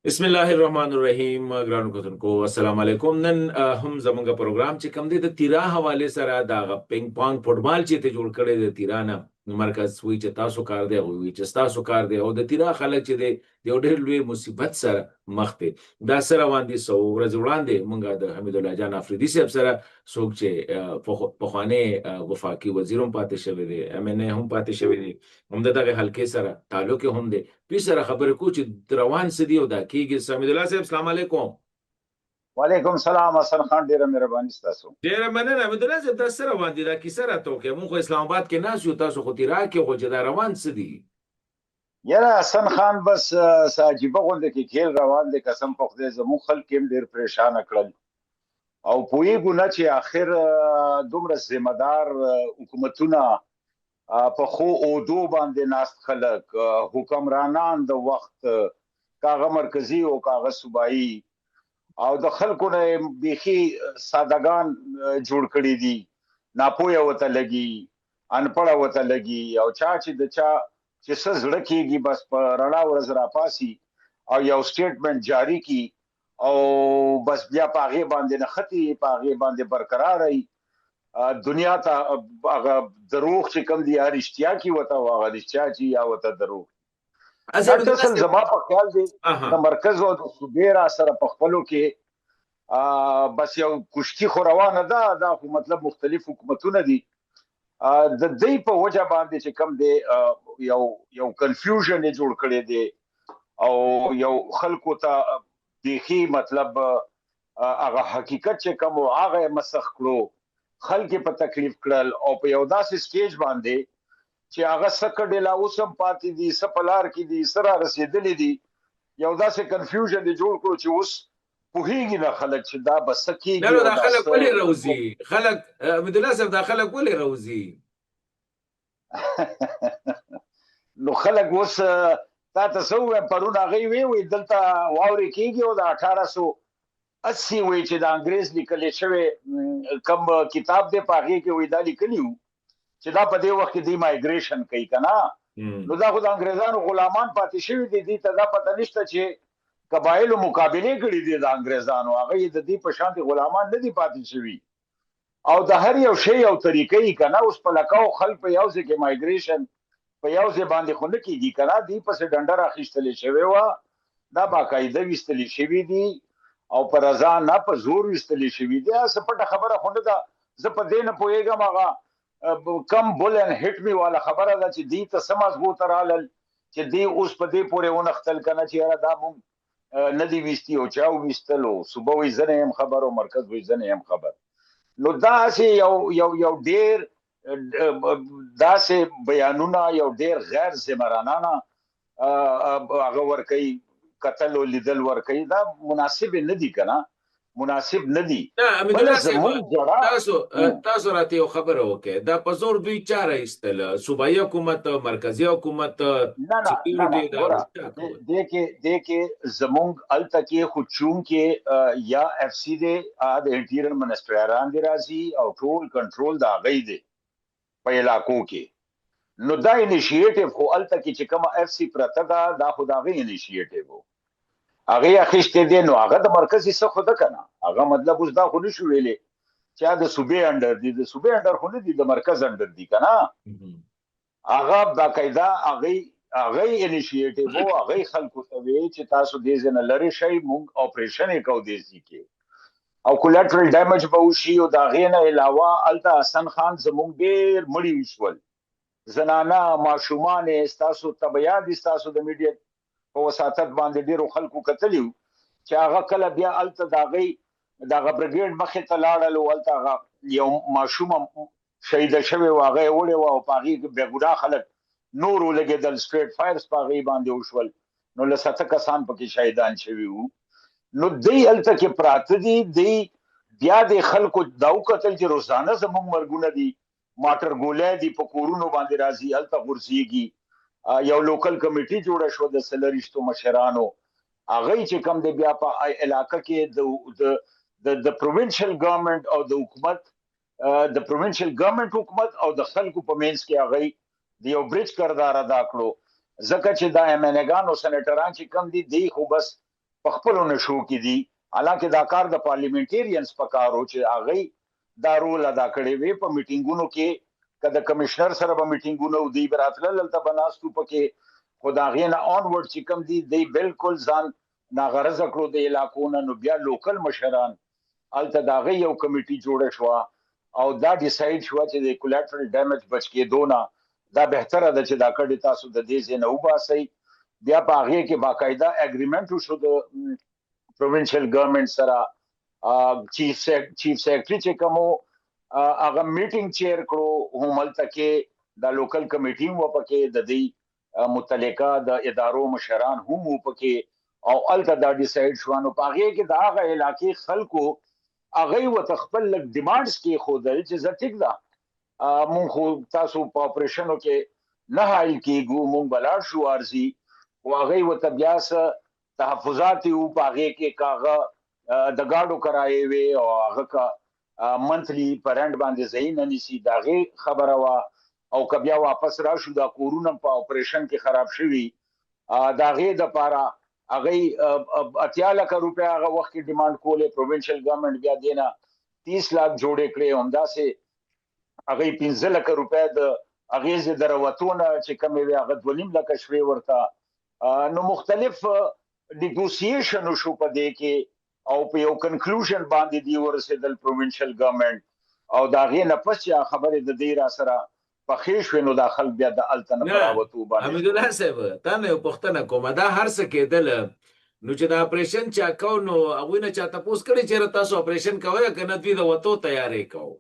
بسم الله الرحمن الرحیم ګرانو کتونکو السلام علیکم نن هم زمونږ پروګرام چې کم دی د تیرا حواله سره د پینګ پونګ فوټبال چې ته جوړ کړی د تیرانه مرکز وی چې تاسو کار دی او وی چې تاسو کار دی او د تیرا خلک چې دی یو ډېر لوی مصیبت سره مخ دي دا سره باندې سو ورځ وړاندې مونږ د حمید الله جان افریدي صاحب سره څوک چې په خوانه وفاقي وزیروم پاتې شوی دی ام ان هم پاتې شوی دی هم دغه حلقې سره تعلق هم دی دوی سره خبرې کو چې روان سدي او دا کیږي حمید الله صاحب السلام علیکم وعلیکم السلام حسن خان ډیره مهرباني ستاسو ډیره مننه حمید الله صاحب تاسو سره باندې دا کیسه راته کوي مونږ اسلام آباد کې ناس یو تاسو خو تیرا کې خو چې دا روان سدي یاره حسن خان بس ساجيبه غونډه کې کېل روان دي قسم په خدای زمو خلک هم ډیر پریشان کړل او پویګو نه چې اخر دومره ذمہ دار حکومتونه په خو او دو باندې ناست خلک حکمرانان د وخت کاغه مرکزی او کاغه صوبایي او د خلکو نه بيخي سادهګان جوړ کړی دي ناپوهه وته لګي انپړه وته لګي او چا چې د چا چې څه زړه کېږي بس په رڼا ورځ را پاسي او یو سټیټمنټ جاری کی او بس بیا پاغه باندې نه خطي پاغه باندې برقرار ای دنیا ته هغه دروغ چې کم دي ارشتیا کی وته هغه رښتیا چې یا وته دروغ اصل زما په خیال دی د مرکز او د صوبې را سره په خپلو کې بس یو کشتي خو روانه ده دا خو مطلب مختلف حکومتونه دي د دې په وجه باندې چې کم دی یو کنفیوژن جوړ کړي دي او یو خلکو ته بيخي مطلب هغه حقیقت چې کوم هغه مسخ کړو خلک په تکلیف کړل او په یو داسې سټیج باندې چې هغه سکه لا اوسم پاتې دي سپلار کې دي سره رسیدلې دي یو داسې کنفیوژن جوړ کړو چې اوس پوهیږي نه خلک چې دا بس کېږي نو دا خلک ولې روزي خلک حمید الله صاحب دا خلک ولې روزي نو خلک اوس تا تاسو پرونه غي وی دلته واوري کېږي او د 1880 وی چې د انګريز لیکل شوی کم کتاب دی پاغي کې وی دا لیکلیو چې دا په دې وخت کې دی مایګریشن کوي کنه نو دا خو د انګريزانو غلامان پاتې شوی دي ته دا پته نشته چې قبایلو مقابله کړي دي د انګريزانو هغه د دې په شان دي غلامان نه دي پاتې شوی او د هر یو شی یو طریقې کنه اوس په لکاو خلک په یو ځای کې مایګریشن په یو ځای باندې خو نه کیږي کنه دی په ډنډر اخیستلې شوی و دا باقاعده وستلې شوی دي او پر رضا نه په زور وستلې شوی دي سپټه خبره خو نه ده زه په دې نه پوهیږم هغه کم بول ان هټ می والا خبره ده چې دی ته سمز غو ترالل چې دی اوس په دې پورې ونختل کنه چې یاره دا مون ندی وستی او چاو وستلو صبح وي زنه هم خبر او مرکز وي زنه هم خبر نو دا سي یو ډیر دا سي بیانونه یو ډیر غیر ذمرانانه هغه ور کوي قتل او لیدل ور کوي دا مناسب نه دي کنه مناسب نه دي تاسو راته یو خبره وکړه دا په زور دوی چاره ایستل صوبایي حکومت مرکزی حکومت دې کې زمونږ التکی خو چون کې یا اف سی دې د انټیریئر منسټریان دی راځي او ټول کنټرول دا غي دي په علاقو کې نو دا انیشیټیو خو التکی چې کوم اف سی پرته دا خدای انیشیټیو هغه اخیسته دي نو هغه د مرکزي څخه خود کنه هغه مطلب اوس دا خو نشو ویلې چې د صوبې انډر دي د صوبې انډر خو نه دي د مرکز انډر دي کنه هغه باقاعده هغه انیشیټیو هغه خلکو ته وی چې تاسو دې زنه لری شي مونږ اپریشن وکاو دې کې او کولیټرل ډیمیج به وشي او دا غینه علاوه الته حسن خان زمونږ ډیر مړی وشول زنانه ماشومان تاسو تبیا دي تاسو د میډیا په وساتت باندې ډیرو خلکو کتلیو چې هغه کله بیا الته داغي دغه برګیډ مخه ته لاړل او الته یو ماشوم شهید شوی واغه وړي او پاغي به ګډا خلک نور ولګیدل سټریټ فایرز پاغي باندې وشول نو لسته کسان پکې شهیدان شوی وو نو دی الته کې پراته دي بیا د خلکو داو قتل چې روزانه زموږ مرګونه دي ماټر ګولې دي په کورونو باندې راځي الته ورسیږي یو لوکل کمیټي جوړه شو د سلریشتو مشرانو هغه چې کم دی بیا په علاقه کې د پروینشل ګورنمنت او د حکومت د پروینشل ګورنمنت حکومت او د خلکو په مینس کې هغه د یو بریج کردار ادا کړو ځکه چې د امنګانو سېنیټران چې کم دي خو بس په خپلو نشو کې دي. حالانکه دا کار د پارلیمنټیرینز په کار و چې هغوی دا رول ادا کړی وي. په میټینګونو کې که د کمشنر سره به میټینګونه و دوی به راتلل، هلته به ناست وو پکې، خو د هغې نه آنورډ چې کوم دي دی بالکل ځان ناغرضه کړو د علاقو نه. نو بیا لوکل مشران هلته د هغې یو کمیټي جوړه شوه او دا ډیسایډ شوه چې د کولیټرل ډیمیج بچ کېدو نه دا بهتره ده چې دا کډې تاسو د دې ځای نه وباسئ. بیا په هغې کې باقاعده اګریمنټ وشو د پروونشل ګورنمنټ سره. چیف سیکرټري چې کوم هغه میټینګ چیر کړو، هم هلته کې د لوکل کمیټي هم وه پکې، د دې متعلقه د ادارو مشران هم وو پکې او هلته دا ډیسایډ شوه. نو په هغې کې د هغه علاقې خلکو هغوی ورته خپل لږ ډیمانډز کېښودل چې زه ټیک ده مونږ خو تاسو په اپریشنو کې نه حایل کېږو، مونږ به لاړ شو عرضي. خو هغوی ورته بیا څه تحفظات یې وو په هغې کې، که هغه د ګاډو کرایې وې او هغه که منتلی په رنټ باندې ځای نه نیسي، د هغې خبره وه. او که بیا واپس راشو دا کورونه په اپریشن کې خراب شوي، د هغې دپاره هغوی 80 لکه روپۍ هغه وخت کې ډیمانډ کولې. پروونشل ګورنمنټ بیا دې نه 30 لاک جوړې کړې. همداسې هغوی 15 لکه روپۍ د هغې ځای د روتو نه چې کومې وې هغه 2.5 لکه شوې ورته. نو مختلف نیګوسیشن وشو په دې کې او په یو کنکلوژن باندې دی ورسېدل پروونشل ګورنمنټ. او د هغې نه پس چې خبرې د دې را سره پخې شوې، نو دا خلک بیا د هلته نه په راوتو باندې. حمیدالله صاحب تا نه یو پوښتنه کومه، دا هر څه کېدل نو چې د اپریشن چا کو نو هغوی نه چا تپوس کړی چېرې تاسو اپریشن کوئ که نه دوی د وتو تیاری کوو؟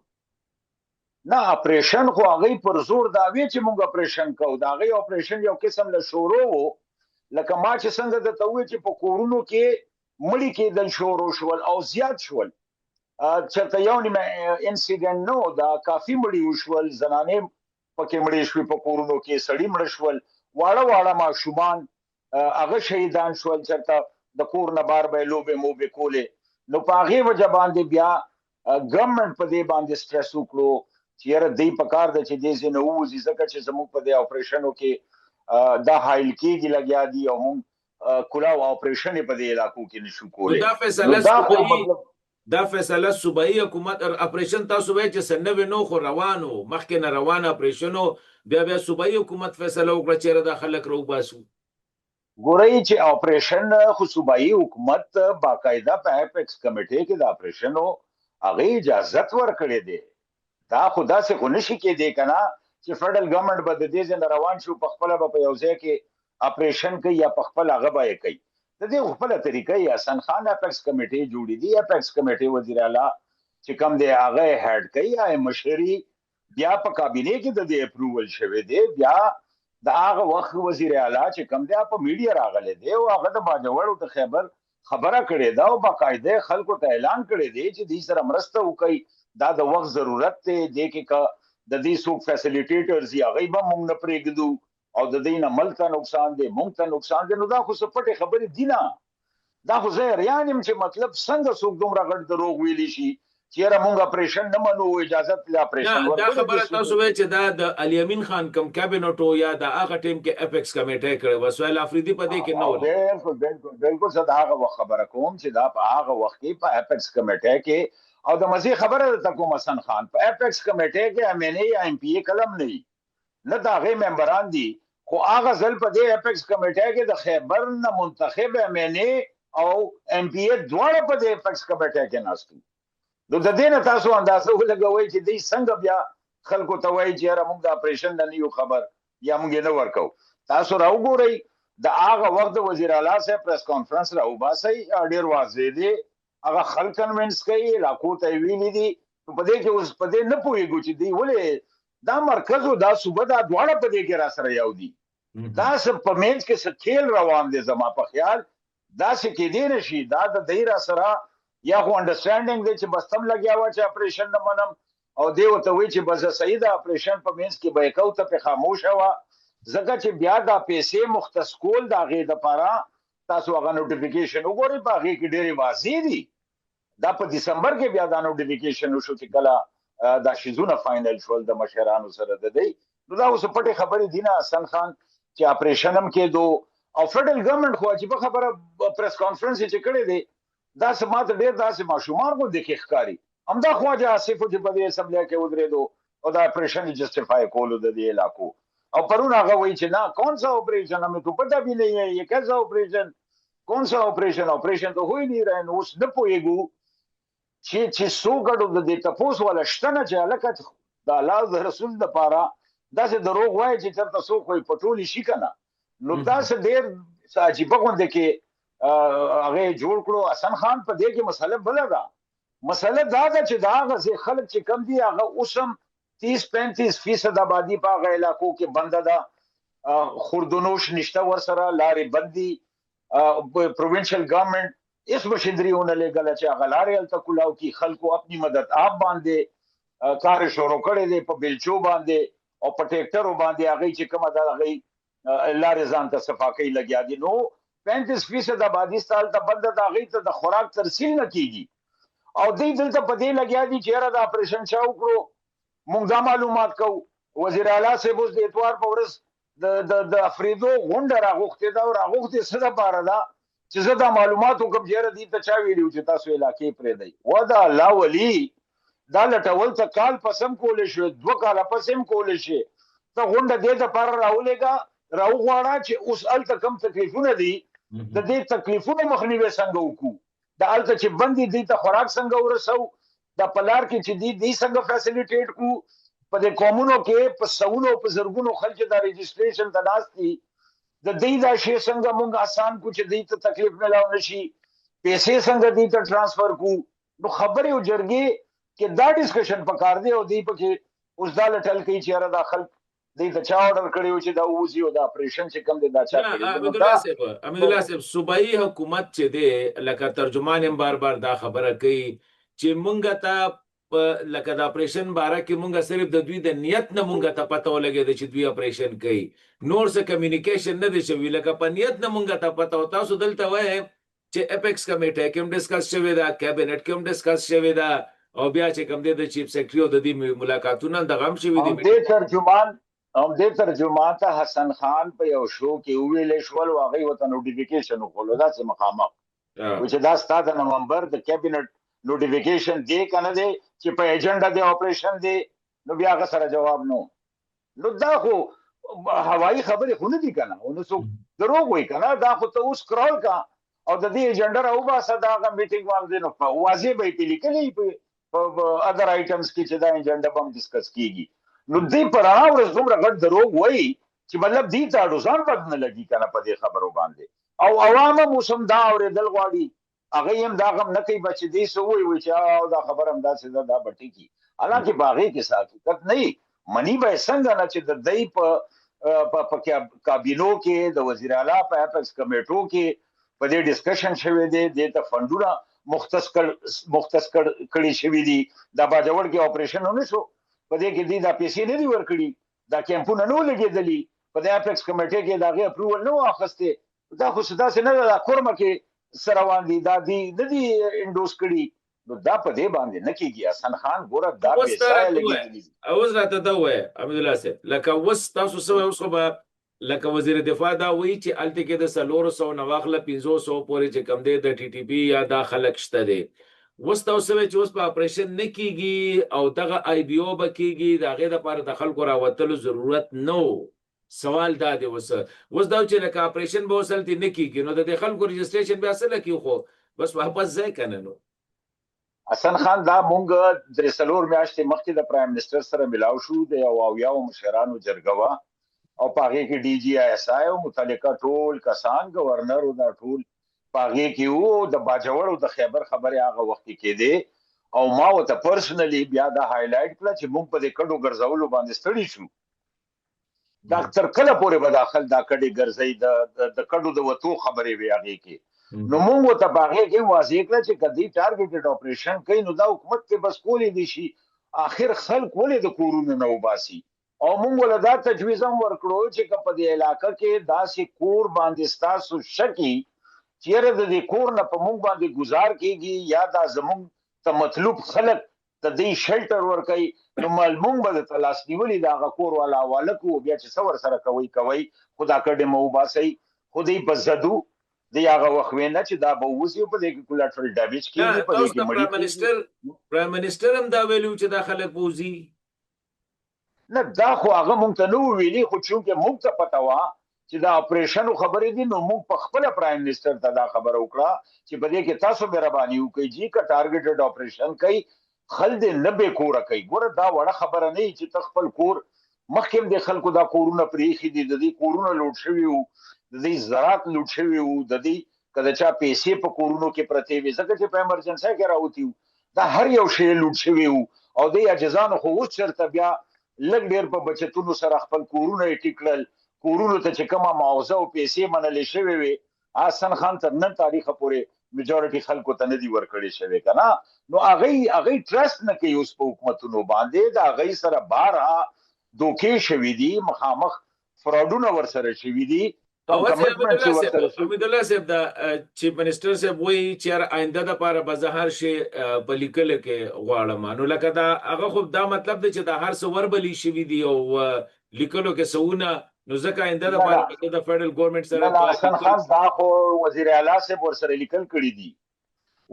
نه اپریشن خو هغوی پر زور دا وی چې موږ اپریشن کوو. د هغوی اپریشن یو قسم له شروع و، لکه ما چې څنګه درته وویل چې په کورونو کې مړي کېدل شروع شول او زیات شول. چېرته یو نیمه انسیډنټ نه و، دا کافي مړي وشول، زنانې پکې مړې شوې په کورونو کې، سړي مړه شول، واړه واړه ماشومان هغه شهیدان شول، چېرته د کور نه بار به یې لوبې موبې کولې. نو په هغې وجه باندې بیا ګورنمنټ په دې باندې سټرس وکړو چې یاره دی په کار ده چې دې ځای نه ووځي، ځکه چې زموږ په دې اپریشنو کې دا حایل کېږي لګیا دي او موږ کلاو اپریشن په دې علاقو کې نشو کولی. دا فیصله صوبایي حکومت اپریشن تاسو وایئ چې څه نوې نو خو روانو مخکې نه روان اپریشنو، بیا صوبایي حکومت فیصله وکړه چېرې دا خلک راوباسو؟ ګورئ چې اپریشن خو صوبایي حکومت باقاعده په اپیکس کمیټې کې د اپریشنو هغې اجازت ورکړې دی. دا خو داسې خو نشي کېدی که نه چې فیډرل ګورنمنټ به د دې ځای نه روان شو، په خپله به په یو ځای کې اپریشن کوي یا په خپل هغه به یې کوي. د دې خپله طریقه یې حسن خان اپیکس کمیټې جوړې دي. اپیکس کمیټې وزیر اعلی چې کوم دی هغه یې هیډ کوي، یا مشري بیا په کابینې کې د دې اپروول شوی دی. بیا د هغه وخت وزیر اعلی چې کوم دی په میډیا راغلی دی او هغه د باجوړو د خیبر خبره کړې ده او باقاعده خلکو ته اعلان کړی دی چې دې سره مرسته وکړي، دا د وخت ضرورت دی. دې کې که د دې څوک فیسیلیټیټرز یا هغوی به موږ نه پرېږدو او د دې نه ملک ته نقصان دی، موږ ته نقصان دی. نو دا خو څه پټې خبرې دي نه. دا خو زه حیران یم چې مطلب څنګه څوک دومره غټ دروغ ویلی شي چې یاره موږ اپریشن نه منو، اجازت له اپریشن دا خبره تاسو وایئ چې دا د علي امین خان کوم کابینټ و یا د هغه ټیم کې اپیکس کمیټه کړې وه، سهیل افریدي په دې کې نه و؟ بالکل زه د هغه وخت خبره کوم چې دا په هغه وخت کې په اپیکس کمیټه کې، او د مزې خبره درته کوم حسن خان، په اپیکس کمیټه کې ایم این اے یا ایم پی اے کلم نه وي، نه د هغې ممبران دي. خو هغه ځل په دې اپیکس کمیټه کې د خیبر نه منتخب ایم این اے او ایم پی اے دواړه په دې اپیکس کمیټه کې ناست وو. نو د دې نه تاسو اندازه ولګوئ چې دوی څنګه بیا خلکو ته وایي چې یاره موږ د اپریشن نه یو خبر یا موږ یې نه ورکوو. تاسو راوګورئ د هغه وخت د وزیر اعلی صاحب پریس کانفرنس راوباسئ، ډېر واضح دی، هغه خلک کنوینس کوي، علاقو ته یې ویلي دي. په دې کې اوس په دې نه پوهېږو چې دوی ولې دا مرکز او دا صوبه دا دواړه په دې کې را سره یو دي. دا څه په منځ کې څه کھیل روان دی زما په خیال، داسې کېدی نه شي. دا د دوی را سره یا خو انډرسټینډینګ دی چې بس تم لګیا وه چې اپریشن نه منم، او دی ورته وایي چې بس صحیح ده اپریشن په منځ کې به یې کوو، ته پرې خاموشه وه، ځکه چې بیا دا پیسې مختص کول د هغې دپاره تاسو هغه نوټیفیکیشن وګورئ، په هغې کې ډېرې واضح دي. دا په دسمبر کې بیا دا نوټیفیکیشن وشو چې کله دا شیزونه فاینل شول د مشرانو سره د دی. نو دا اوس پټې خبرې دي نه حسن خان، چې اپریشن هم کېدو او فدرل ګورنمنت خو چې په خبره پریس کانفرنس چې کړی دی دا سمات ډیر داسې ماشومان کو د ښکاری همدا خواجه آصف چې په دې اسمبلی کې ودرېدو او دا operation justify call दे दिए इलाकों और परुण आगा वही चना कौन सा ऑपरेशन हमें तो पता भी नहीं है ये कैसा ऑपरेशन कौन सा ऑपरेशन तो हो ही नहीं रहा उस न पोएगु छे सो गडो दे तपोस वाला शतना च अलकत दा लाज रसूल द पारा دا سه دروغ وای چې تر تاسو کوئی پټولی شي کنه نو دا سه ډیر عجیب غونډه کې هغه جوړ کړو حسن خان په دې کې مسله بل ده مسله دا ده چې دا غزه خلک چې کم دي هغه اوسم 30-35% آبادی په هغه علاقو کې بنده ده خوردونوش نشته ورسره لارې بندي پروینشل گورنمنٹ اس مشندریونه لګل چې هغه لارې الته کولاو کې خلکو خپل مدد آپ باندې کار شروع کړي دي په بلچو باندې او په ټریکټرو باندې هغه چې کومه دا هغه لارې ځان ته صفاکۍ لګیا دي نو 35% آبادی سال ته بنده دا هغه ته د خوراک ترسیل نه کیږي او دې دلته په دې لګیا دي چې را د اپریشن شاو کړو موږ دا معلومات کوو وزیر اعلی صاحب اوس د اتوار په ورځ د افریدو غونډه راغوښتې دا راغوښتې څه لپاره ده چې زه دا معلومات وکم چې را دې ته چا ویلي چې تاسو علاقې پرې دی ودا الله ولی دا لټول ته کال پسم کولې شو 2 کال پسم کولې شي ته غونډه دې ته پر راولېګا راو غواړه چې اوس الته کم تکلیفونه دي د دې تکلیفونو مخنیوي څنګه وکړو د الته چې بندي دي ته خوراک څنګه ورسو د پلار کې چې دي څنګه فیسیلیټیټ کو په دې قومونو کې په سونو په زرګونو خلک د رجسټریشن ته ناشتي د دې دا شی څنګه مونږ آسان کو چې دې ته تکلیف نه لاو نشي پیسې څنګه دې ته ټرانسفر کو نو خبرې او جرګې کې دا ډسکشن پکار دی او دې پکې اوس دا لټل کوي چې را داخل دې ته چا order کړی و چې دا وځي او دا اپریشن چې کوم دی دا چا کړی امید الله صاحب صوبایي حکومت چې دی لکه ترجمان هم بار بار دا خبره کوي چې مونږ ته لکه د اپریشن باره کې مونږ صرف د دوی د نیت نه مونږ ته پته ولګېده چې دوی اپریشن کوي نور څه کمیونیکیشن نه دی شوی لکه په نیت نه مونږ ته پته او تاسو دلته وایي چې اپیکس کمیټه کې هم ډسکس شوی دا کابینټ کې هم ډسکس شوی دا او بیا چې کوم د چیف سیکرټری او د دې ملاقاتونه د غم شوی دي دې ترجمان ته حسن خان په یو شو کې ویلې شول واغې وته نوټیفیکیشن وکړو دا چې مقامه چې دا ستاسو د نومبر د کابینټ نوټیفیکیشن دی کنه دی چې په ایجنډا د اپریشن دی نو بیا غا سره جواب نو دا خو هوایی خبرې خو نه دي کنه نو څو دروغ وای کنه دا خو ته اوس کرول کا او د دې ایجنډا راو باسه دا غا میټینګ باندې نو په واضح به لیکلې په اذر آیټمز کې چې دا ایجنډا بم ډسکس کیږي نو دې پر اورز دومره غټ دروغ وای چې مطلب دې ته روزان پد نه لګي کنه په دې خبرو باندې او عوامو موسم دا اورېدل غواړي هغه هم دا غم نه کوي بچ دې سو وي چې او دا خبر هم دا څه دا بټی کی حالانکه باغې کې حقیقت نه منی به څنګه نه چې د دې په کابینو کې د وزیر اعلی په اپیکس کمیټو کې په دې ډسکشن شوه دي د فندونه مختص کړي شوی دي دا باجوړ کې اپریشن ونه شو په دې کې دي دا پیسې نه دی ورکړي دا کیمپونه نو لګېدلي په دې اپیکس کمیټه کې دا غي اپروول نو اخسته دا خو صدا سره نه دا کورمه کې سروان دي دا دي د دې انډوس کړي نو دا په دې باندې نه کیږي حسن خان ګوره دا پیسې لګېدلي اوس راته دا وای امید الله صاحب لکه وس تاسو سو اوس خو لکه وزیر دفاع دا وی چې الته کې د 300 نواخله 500 پورې چې کم دی د ټي ټي پی یا دا خلک شته دي وسته اوس چې اوس په اپریشن نه کیږي او دغه آی بي او بکیږي دا غي د لپاره د خلکو راوتلو ضرورت نو سوال دا دی وس دا چې لکه اپریشن به وسلتي نه کیږي نو د خلکو رجسټریشن به اصل کې خو بس واپس ځای کنه نو حسن خان دا مونږ د رسلور میاشتې مخکې د پرایم منسٹر سره ملاو شو د یو مشرانو جرګوا او پاغه کې ډي جی اس آی او متعلقه ټول کسان گورنر او دا ټول پاغه کې وو د باجوړ او د خیبر خبره هغه وخت کې دی او ما وته پرسنلی بیا دا هایلایټ کړ چې مونږ په دې کډو ګرځولو باندې ستړي شو ډاکټر کله پورې بداخل دا کډي ګرځي د کډو د وته خبره وی هغه کې نو مونږ ته پاغه کې واضح کړ چې کدی ټارګټډ اپریشن کوي نو دا حکومت کې بس کولې دي شي اخر خلک ولې د کورونو نه وباسي او مونږ ول دا تجویز هم ورکړو چې په دې علاقې کې داسې کور باندې تاسو شکی چیرې د دې کور نه په مونږ باندې گزار کیږي یا دا زمونږ ته مطلوب خلک ته دې شلټر ورکړي نو مونږ به تلاش نیولې دا کور والا والکو بیا چې څور سره کوي خدا کډه مو باسي خو دی په زدو دی هغه وخت وینا چې دا به وځي په دې کې کولاټرل ډیمیج نه کیږي په دې تاسو کې د مړی پرایم منسٹر هم دا ویلو چې دا خلک بوزي نه دا خو هغه مونږ ته نو ویلي خو چونکه مونږ ته پته وه چې دا اپریشن خبرې دي نو مونږ په خپل پرایم منسٹر ته دا خبره وکړه چې په دې کې تاسو مهرباني وکړئ جی که ټارګټډ اپریشن کوي خل دې نه به کوره کوي ګوره دا وړه خبره نه چې ته خپل کور مخکې د خلکو دا کورونه پریخي دي د دې کورونه لوټ شوي وو د دې زراعت لوټ شوي وو د دې کله چا پیسې په کورونو کې پرتې وي ځکه چې په ایمرجنسي کې راوتی وو دا هر یو شی لوټ شوي وو او د اجزانو خو اوس چرته بیا لږ ډېر په بچتونو سره خپل کورونه یې ټیکړل کورونو ته چې کومه معاوضه او پیسې منلې شوې وي حسن خان تر نن تاریخه پورې میجورټي خلکو ته نه دي ورکړې شوې که نه نو هغوی ټرسټ نه کوي اوس په حکومتونو باندې د هغوی سره بارها دوکې شوي دي مخامخ فراډونه ورسره شوي دي حمید الله صاحب دا چیف منسٹر صاحب وایي چې آینده دپاره به زه هر شی په لیکلو کې غواړم نو لکه دا هغه خو دا مطلب دی چې دا هر څه وربلي شوي دي او لیکلو کې سونه نو ځکه آینده دپاره د فیډرل ګورنمنټ سره حسن خان دا خو وزیر اعلی صاحب ورسره لیکل کړي دي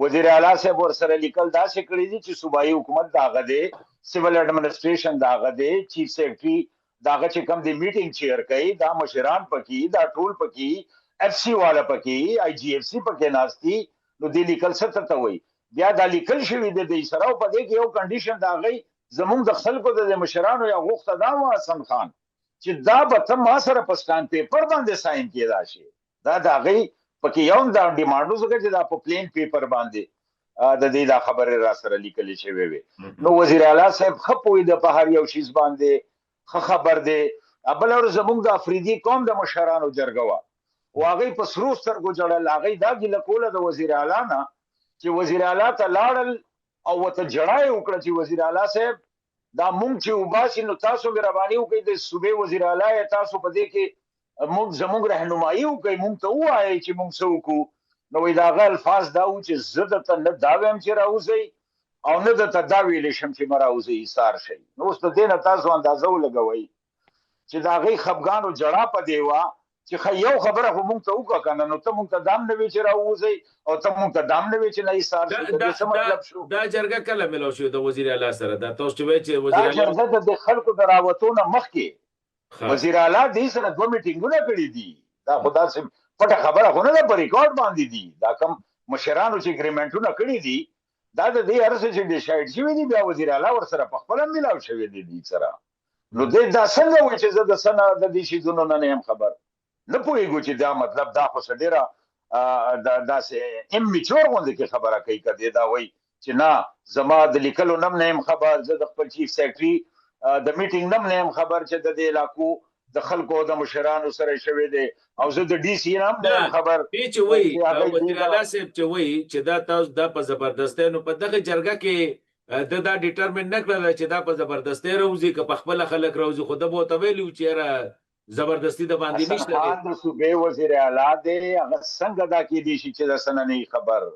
وزیر اعلی صاحب ورسره لیکل داسې کړي دي چې صوبایي حکومت د هغه دی سیول ایڈمنسټریشن د هغه دی چیف سیکرټري داغه چې کوم دی میټینګ چیر کوي دا مشران پکې دا ټول پکې اف سی والا پکې آی جی اف سی پکې ناشتي نو دی لیکل څه ته وایي بیا دا لیکل شوی دی د سره په دې کې یو کنډیشن دا غي زموږ د خلکو د مشرانو یا غوښته دا و حسن خان چې دا به ته ما سره په سټان پیپر باندې ساين کېدا شي دا غي پکې یو دا ډیمانډو څنګه چې دا په پلین پیپر باندې د دې دا خبره را سره لیکل شوی وي نو وزیر اعلی صاحب خپوي د په هر یو شیز باندې خبر دی بل اور زموږ د افریدي قوم د مشرانو جرګه وا او هغه په سرو سترګو جوړل هغه دا ګل کوله د وزیر اعلی نه چې وزیر اعلی ته لاړل او ته جړای وکړه چې وزیر اعلی صاحب دا مونږ چې وباسي نو تاسو مهرباني وکړئ د صوبې وزیر اعلی تاسو په دې کې مونږ زموږ راهنمایي وکړئ مونږ ته وایي چې مونږ څه وکړو نو وی دا غل الفاظ دا و چې زه ته نه دا وایم چې راوځي او نه د تداوی لشم چې مراوزي ایثار شي نو اوس د دینه تاسو اندازو لګوي چې دا غي خفغانو جړه په دیوا چې یو خبره خو مونږ ته وکړه کنه نو ته مونږ ته دام نه وی چې راوځي او ته مونږ ته دام نه وی چې نه ایثار شي دا څه مطلب شو دا جرګه کله ملو شو د وزیر اعلی سره دا تاسو چې وزیر اعلی جرګه د خلکو دراوتونه مخکې وزیر اعلی دې سره دوه میټینګونه کړې دي دا خدا سم پټه خبره خو نه ده په ریکارډ باندې دي دا کم مشرانو چې اګریمنټونه کړی دي دا د دې ارسه چې ډیسایډ شوی دی بیا وزیر اعلی ور سره په خپل ملاو شوی دی دې سره نو دې دا څنګه وایي چې زه د سنه د دې شي زونو نه هم خبر نه پوهیږم چې دا مطلب دا خو ډیره دا سه امچور غونډه کې خبره کوي کده دا وایي چې نه زما د لیکلو نم نه هم خبر زه د خپل چیف سیکرټري د میټینګ نم نه هم خبر چې د دې علاقو د خلکو د مشرانو سره شوی دی او زه د ډي سي نام نه خبر چې وایي وزیر اعلی صاحب چې وایي چې دا تاسو دا په زبردستۍ نو په دغه جرګه کې دا ډیټرمن نه کړل چې دا په زبردستۍ راوځي که په خپل خلک راوځي خو د بو ته ویلو چې زبردستی د باندې نشته د صوبې وزیر اعلی دی هغه څنګه دا کې دي چې د سنه نه خبر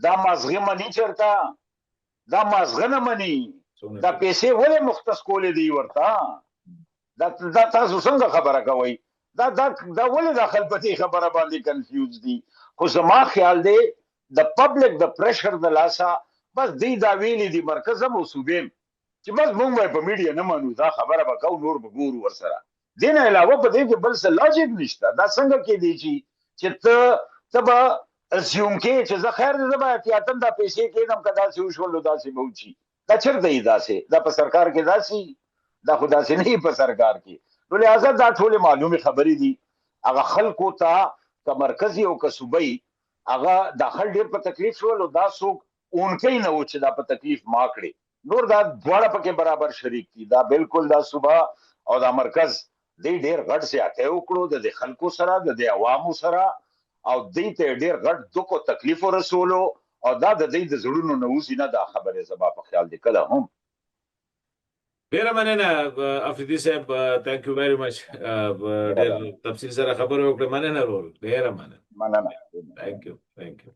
دا مازغه منی چرتا دا مازغه نه منی دا پیسې ولې مختص کولې دی ورته دا تاسو څنګه خبره کوي دا ولې داخل پتی خبره باندې کنفیوز دي خو زما خیال دی د پبلک د پریشر د لاسه بس دی دا ویلي دي مرکز مو صوبې چې بس مونږ په میډیا نه مانو دا خبره به کو نور به ګورو ورسره دین علاوه په دې کې بل څه لاجیک نشته دا څنګه کې دی چې ته به اسیوم کې چې زه خیر دې به احتیاطاً دا پیسې کېدم کدا چې وشول داسې به وچی دا چرته دی داسې دا په سرکار کې داسې دا خدا سي نه په سرکار کې نو لہذا دا ټول معلومه خبرې دي هغه خلکو ته ک مرکزی او ک صوبایي هغه داخل ډیر په تکلیف شول او دا څوک اونکې نه و چې دا په تکلیف ما کړي نور دا دواړه پکې برابر شریک دي دا بالکل دا صوبا او دا مرکز دې ډیر غټ سیاته وکړو د خلکو سره د عوامو سره او دې ته ډیر غټ دوکو تکلیف ورسولو او دا د دې د زړونو نوځي نه دا خبره زما په خیال دی کله هم ډیره مننه افریدي صاحب ثانک یو ویری مچ ډیر تفصیل سره خبرو وکړه مننه ډیره مننه مننه ثانک یو